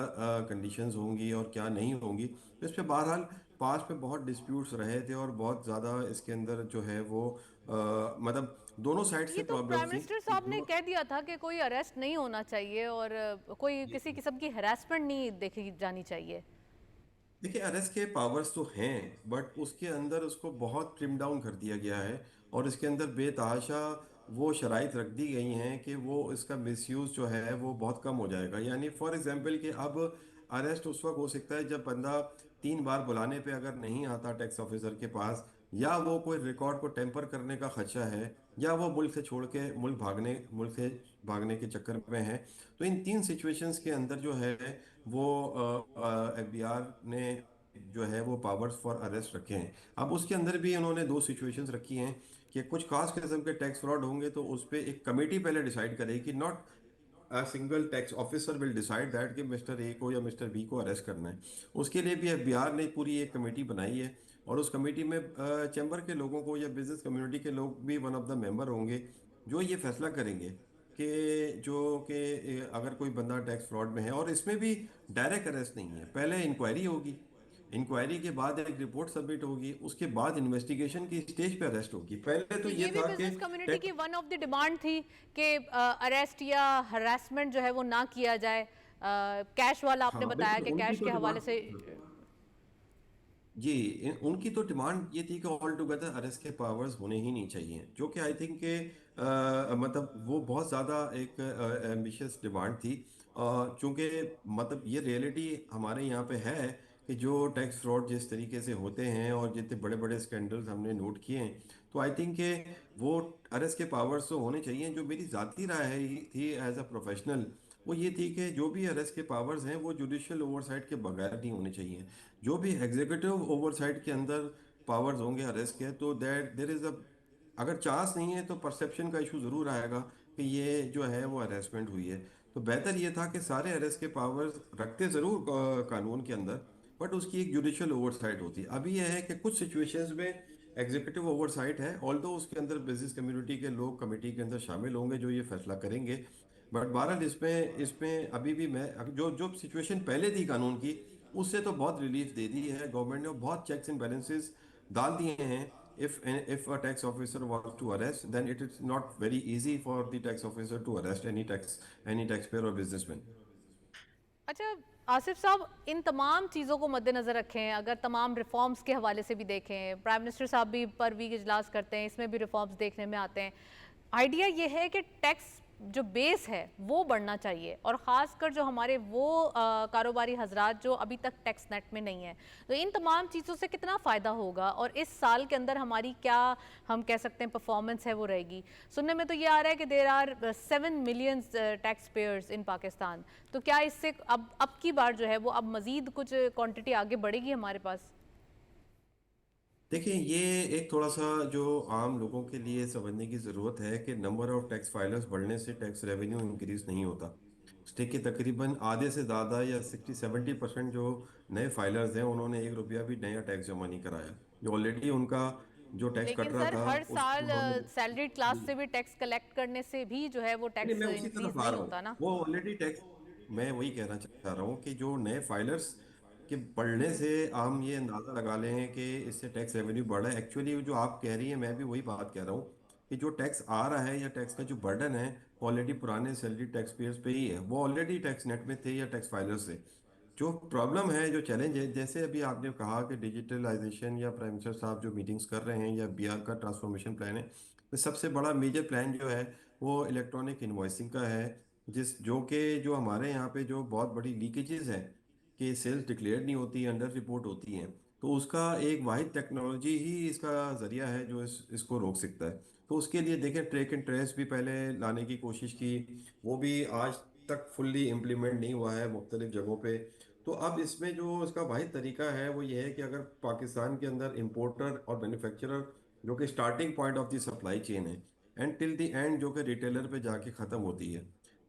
कंडीशंस होंगी और क्या नहीं होंगी। तो इस पे बहरहाल पास में बहुत डिस्प्यूट्स रहे थे और बहुत ज़्यादा इसके अंदर जो है वो मतलब दोनों साइड
ये
से
तो प्राइम
प्रॉब्लम्स थी
मिनिस्टर
कि
साहब ने
जो
कह दिया था कि कोई अरेस्ट नहीं होना चाहिए और कोई
जी
किसी किस्म की हरासमेंट नहीं देखी जानी चाहिए।
देखिए, अरेस्ट के पावर्स तो हैं, बट उसके अंदर उसको बहुत ट्रिम डाउन कर दिया गया है और इसके अंदर बेतहाशा वो शराइत रख दी गई हैं कि वो इसका मिसयूज जो है वो बहुत कम हो जाएगा। यानी फॉर एग्जांपल कि अब अरेस्ट उस वक्त हो सकता है जब बंदा 3 बार बुलाने पे अगर नहीं आता टैक्स ऑफिसर के पास, या वो कोई रिकॉर्ड को टेम्पर करने का खदशा है, या वो मुल्क से छोड़ के मुल्क से भागने के चक्कर में है। तो इन 3 सिचुएशंस के अंदर जो है वो एफबीआर ने जो है वो पावर्स फॉर अरेस्ट रखे हैं। अब उसके अंदर भी उन्होंने 2 सिचुएशंस रखी हैं कि कुछ खास किस्म के टैक्स फ्रॉड होंगे तो उस पर एक कमेटी पहले डिसाइड करेगी, not a single tax officer will decide that कि मिस्टर ए को या मिस्टर बी को अरेस्ट करना है। उसके लिए भी एफबीआर ने पूरी एक कमेटी बनाई है और उस कमेटी में चैम्बर के लोगों को या बिजनेस कम्युनिटी के लोग भी वन ऑफ द मेंबर होंगे, जो ये फैसला करेंगे कि अगर कोई बंदा टैक्स फ्रॉड में है। और इसमें भी डायरेक्ट अरेस्ट नहीं है, पहले इंक्वायरी होगी, इंक्वायरी के बाद एक रिपोर्ट सबमिट होगी, उसके बाद इन्वेस्टिगेशन की स्टेज पे अरेस्ट होगी। पहले
तो
तो
ये
ये
भी
था कि
बिजनेस कम्युनिटी की वन ऑफ द डिमांड थी कि अरेस्ट या हरासमेंट जो है वो ना किया जाए। कैश वाला आपने
हाँ
बताया
बिल्कुल
कि
उनकी
कैश
तो
के हवाले से।
डिमांड जी उनकी तो डिमांड ये थी कि ऑल टुगेदर अरेस्ट के पावर्स होने ही नहीं चाहिए, जो कि आई थिंक के मतलब वो बहुत ज़्यादा एक एम्बिशियस डिमांड थी। चूँकि मतलब ये रियलिटी हमारे यहाँ पे है कि जो टैक्स फ्रॉड जिस तरीके से होते हैं और जितने बड़े बड़े स्कैंडल्स हमने नोट किए हैं, तो आई थिंक के वो अरेस्ट के पावर्स तो होने चाहिए। जो मेरी ज़ाती राय है थी एज अ प्रोफेशनल, वो ये थी कि जो भी अरेस्ट के पावर्स हैं वो जुडिशियल ओवरसाइट के बगैर नहीं होने चाहिए। जो भी एग्जीक्यूटिव ओवरसाइट के अंदर पावर्स होंगे अरेस्ट के, तो दैट देर इज अ अगर चांस नहीं है तो परसेप्शन का इशू ज़रूर आएगा कि ये जो है वो अरेस्टमेंट हुई है। तो बेहतर ये था कि सारे अरेस्ट के पावर्स रखते ज़रूर कानून के अंदर, बट उसकी एक जुडिशियल ओवरसाइट होती है। अभी यह है कि कुछ सिचुएशंस में एग्जीक्यूटिव ओवरसाइट है, ऑल्दो उसके अंदर बिजनेस कम्युनिटी के लोग कमेटी के अंदर शामिल होंगे जो ये फैसला करेंगे। बट बहरहाल इसमें इसमें अभी भी मैं जो जो सिचुएशन पहले थी कानून की, उससे तो बहुत रिलीफ दे दी है गवर्नमेंट ने, और बहुत चेक्स एंड बैलेंसेस डाल दिए हैं। if a tax officer wants to arrest, then it is not very easy for the tax officer to arrest any taxpayer or businessman.
अच्छा आसिफ साहब, इन तमाम चीज़ों को मद्देनज़र रखें, अगर तमाम रिफॉर्म्स के हवाले से भी देखें, प्राइम मिनिस्टर साहब भी पर वीक इजलास करते हैं, इसमें भी रिफॉर्म्स देखने में आते हैं। आइडिया ये है कि टैक्स जो बेस है वो बढ़ना चाहिए, और ख़ासकर जो हमारे वो कारोबारी हजरात जो अभी तक टैक्स नेट में नहीं है, तो इन तमाम चीज़ों से कितना फ़ायदा होगा और इस साल के अंदर हमारी क्या हम कह सकते हैं परफॉर्मेंस है वो रहेगी। सुनने में तो ये आ रहा है कि there are 7 million tax payers in Pakistan, तो क्या इससे अब की बार जो है वो अब मज़ीद कुछ क्वांटिटी आगे बढ़ेगी हमारे पास?
देखिए, ये एक थोड़ा सा जो आम लोगों के लिए समझने की ज़रूरत है कि नंबर ऑफ टैक्स फाइलर्स बढ़ने से टैक्स रेवेन्यू इंक्रीज नहीं होता। स्टेट के तकरीबन आधे से ज़्यादा या 60-70% जो नए फाइलर्स हैं उन्होंने 1 रुपया भी नया टैक्स जमा नहीं कराया। जो ऑलरेडी उनका जो टैक्स कट
लेकिन
रहा
सर
था
हर
उसको
साल
उन्होंने।
सैलरी क्लास से भी टैक्स कलेक्ट करने से भी जो है वो
नहीं,
टैक्स
मैं उसी तरफ
इंक्रीज
आ
नहीं
रहा हूँ।
होता ना।
वो ऑलरेडी टैक्स, मैं वही कहना चाह रहा हूँ कि जो नए फाइलर्स के बढ़ने से हम ये अंदाज़ा लगा लें कि इससे टैक्स रेवेन्यू बढ़ा है। एक्चुअली जो आप कह रही हैं मैं भी वही बात कह रहा हूँ कि जो टैक्स आ रहा है या टैक्स का जो बर्डन है ऑलरेडी पुराने सैलरी टैक्स पेयर्स पे ही है। वो ऑलरेडी टैक्स नेट में थे या टैक्स फाइलर्स से। जो प्रॉब्लम है, जो चैलेंज है, जैसे अभी आपने कहा कि डिजिटलाइजेशन या प्राइम मिनिस्टर साहब जो मीटिंग्स कर रहे हैं या बिहार का ट्रांसफॉर्मेशन प्लान है, तो सबसे बड़ा मेजर प्लान जो है वो इलेक्ट्रॉनिक इनवॉइसिंग का है। जो कि जो हमारे यहाँ पे जो बहुत बड़ी लीकेजेस हैं कि सेल्स डिक्लेयर नहीं होती, अंडर रिपोर्ट होती हैं, तो उसका एक वाहिद टेक्नोलॉजी ही इसका जरिया है जो इसको रोक सकता है। तो उसके लिए देखें, ट्रैक एंड ट्रेस भी पहले लाने की कोशिश की, वो भी आज तक फुल्ली इम्प्लीमेंट नहीं हुआ है मुख्तलिफ जगहों पे। तो अब इसमें जो इसका वाहिद तरीका है वो ये है कि अगर पाकिस्तान के अंदर इंपोर्टर और मैन्युफैक्चरर जो कि starting point of the supply chain है एंड टिल द एंड जो कि रिटेलर पे जाके ख़त्म होती है,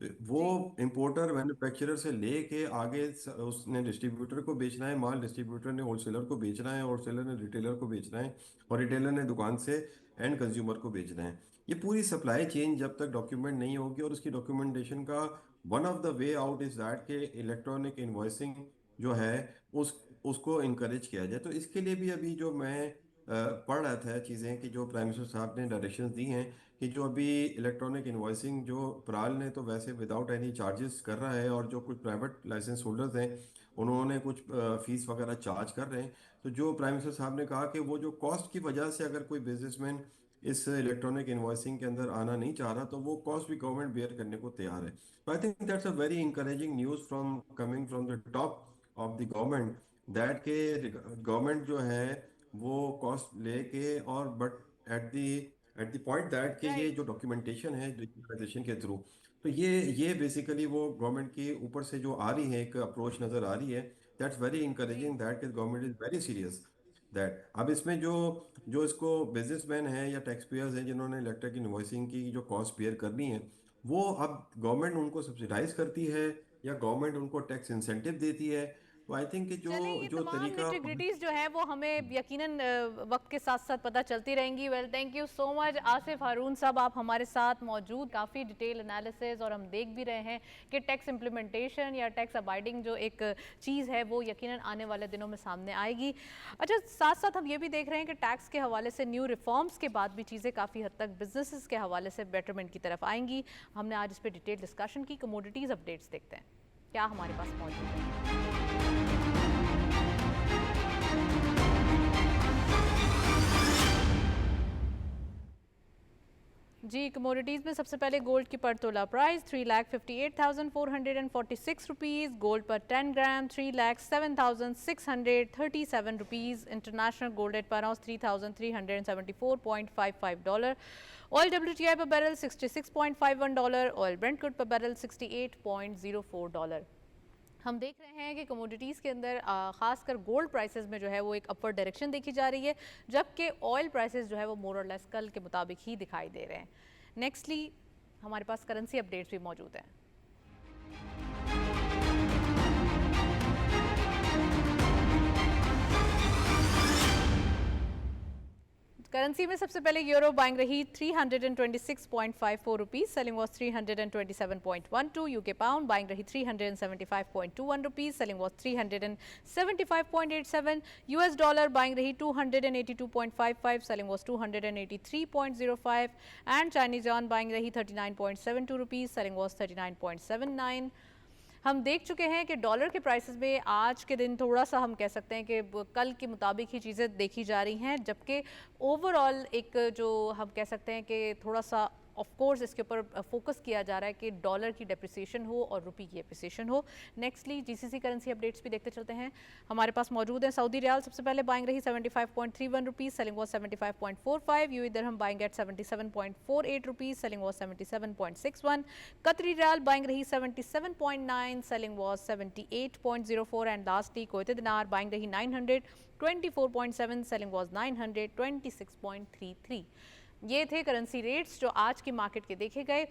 तो वो
जी
इंपोर्टर मैन्युफैक्चरर से लेके आगे उसने डिस्ट्रीब्यूटर को बेचना है माल, डिस्ट्रीब्यूटर ने होलसेलर को बेचना है, होलसेलर ने रिटेलर को बेचना है, और रिटेलर ने दुकान से एंड कंज्यूमर को बेचना है। ये पूरी सप्लाई चेन जब तक डॉक्यूमेंट नहीं होगी, और उसकी डॉक्यूमेंटेशन का one of the way out is that के इलेक्ट्रॉनिक इनवॉइसिंग जो है उस उसको इनकरेज किया जाए। तो इसके लिए भी अभी जो मैं पढ़ रहा था चीज़ें कि जो प्राइम मिनिस्टर साहब ने डायरेक्शंस दी हैं कि जो अभी इलेक्ट्रॉनिक इनवॉइसिंग जो प्राल ने तो वैसे विदाउट एनी चार्जेस कर रहा है, और जो कुछ प्राइवेट लाइसेंस होल्डर्स हैं उन्होंने कुछ फीस वगैरह चार्ज कर रहे हैं। तो जो प्राइम मिनिस्टर साहब ने कहा कि वो जो कॉस्ट की वजह से अगर कोई बिजनेसमैन इस इलेक्ट्रॉनिक इन्वॉइसिंग के अंदर आना नहीं चाह रहा तो वो कॉस्ट भी गवर्नमेंट बेयर करने को तैयार है। तो I think that's a very encouraging news from coming from the top of the government, that के गवर्नमेंट जो है वो कॉस्ट लेके, और but at the point that कि ये जो
राइट
डॉक्यूमेंटेशन है डिजिटलाइजेशन के थ्रू, तो ये बेसिकली वो गवर्नमेंट की ऊपर से जो आ रही है एक अप्रोच नज़र आ रही है। दैट्स वेरी
जी
encouraging that government is very serious that अब इसमें जो जो इसको बिजनेसमैन हैं या टैक्स पेयर्स हैं जिन्होंने इलेक्ट्रिक इनवॉइसिंग की जो कॉस्ट बेयर करनी है, वो अब गवर्नमेंट उनको सब्सिडाइज करती है या गवर्नमेंट उनको टैक्स इंसेंटिव देती है। तो आई थिंक कि जो
चलें ये
जो
तमाम
तरीका।
निटी-ग्रिटीज़ जो है वो हमें यकीनन वक्त के साथ साथ पता चलती रहेंगी। Well thank you so much Asif Haroon साहब, आप हमारे साथ मौजूद, काफ़ी डिटेल एनालिसिस, और हम देख भी रहे हैं कि टैक्स इम्प्लीमेंटेशन या टैक्स अबाइडिंग जो एक चीज़ है वो यकीनन आने वाले दिनों में सामने आएगी। अच्छा, साथ साथ हम ये भी देख रहे हैं कि टैक्स के हवाले से न्यू रिफॉर्म्स के बाद भी चीज़ें काफ़ी हद तक बिजनेसेस के हवाले से बेटरमेंट की तरफ आएंगी। हमने आज इस पर डिटेल डिस्कशन की। कमोडिटीज़ अपडेट्स देखते हैं क्या हमारे पास मौजूद है। जी कमोडिटीज़ में सबसे पहले गोल्ड की पर तोला प्राइस 3,58,446 रुपीज़, गोल्ड पर 10 ग्राम 3,07,637 रुपीज़, इंटरनेशनल गोल्ड रेट पर आउंस $3,374.55, ऑयल WTI पर बैरल $66.51, ऑयल ब्रेंट क्रूड पर बैरल $68.04। हम देख रहे हैं कि कमोडिटीज़ के अंदर खासकर गोल्ड प्राइसेस में जो है वो एक अपवर्ड डायरेक्शन देखी जा रही है, जबकि ऑयल प्राइसेस जो है वो मोर और लेस कल के मुताबिक ही दिखाई दे रहे हैं। नेक्स्टली हमारे पास करेंसी अपडेट्स भी मौजूद हैं। करेंसी में सबसे पहले यूरो बाइंग रही 326.54 rupees, selling was 327.12। UK pound buying रही 375.21 rupees, selling was 375.87। US dollar buying रही 282.55, selling was 283.05। And Chinese yuan buying रही 39.72 रुपीज़, सेलिंग वॉज 39.79। हम देख चुके हैं कि डॉलर के प्राइसेस में आज के दिन थोड़ा सा हम कह सकते हैं कि कल के मुताबिक ही चीज़ें देखी जा रही हैं, जबकि ओवरऑल एक जो हम कह सकते हैं कि थोड़ा सा ऑफ कोर्स इसके ऊपर फोकस किया जा रहा है कि डॉलर की डेप्रिसिएशन हो और रुपये की एप्रिसिएशन हो। नेक्स्टली जीसीसी करेंसी अपडेट्स भी देखते चलते हैं, हमारे पास मौजूद है। सऊदी रियाल सबसे पहले बाइंग रही 75.31 rupees, selling was 75.45। UAE dirham buying eight 77.48 rupees, selling was 77.61। कतरी रियाल बाइंग रही 77.9, selling was 78.04। And lastly Kuwaiti दिनार बाइंग रही 924.7, सेलिंग वॉज 926.33। ये थे करेंसी रेट्स जो आज की मार्केट के देखे गए।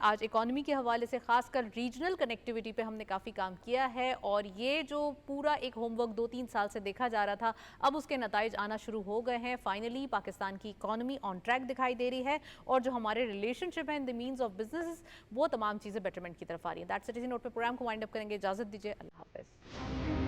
आज इकोनॉमी के हवाले से खासकर रीजनल कनेक्टिविटी पे हमने काफ़ी काम किया है और ये जो पूरा एक होमवर्क 2-3 साल से देखा जा रहा था, अब उसके नताइज आना शुरू हो गए हैं। फाइनली पाकिस्तान की इकोनॉमी ऑन ट्रैक दिखाई दे रही है और जो हमारे रिलेशनशिप हैं in the means of business, वो तमाम चीज़ें बेटरमेंट की तरफ आ रही हैं। That's it. इसी नोट पे प्रोग्राम को वाइंड अप करेंगे। इजाज़त दीजिए, अल्लाह हाफ़िज़।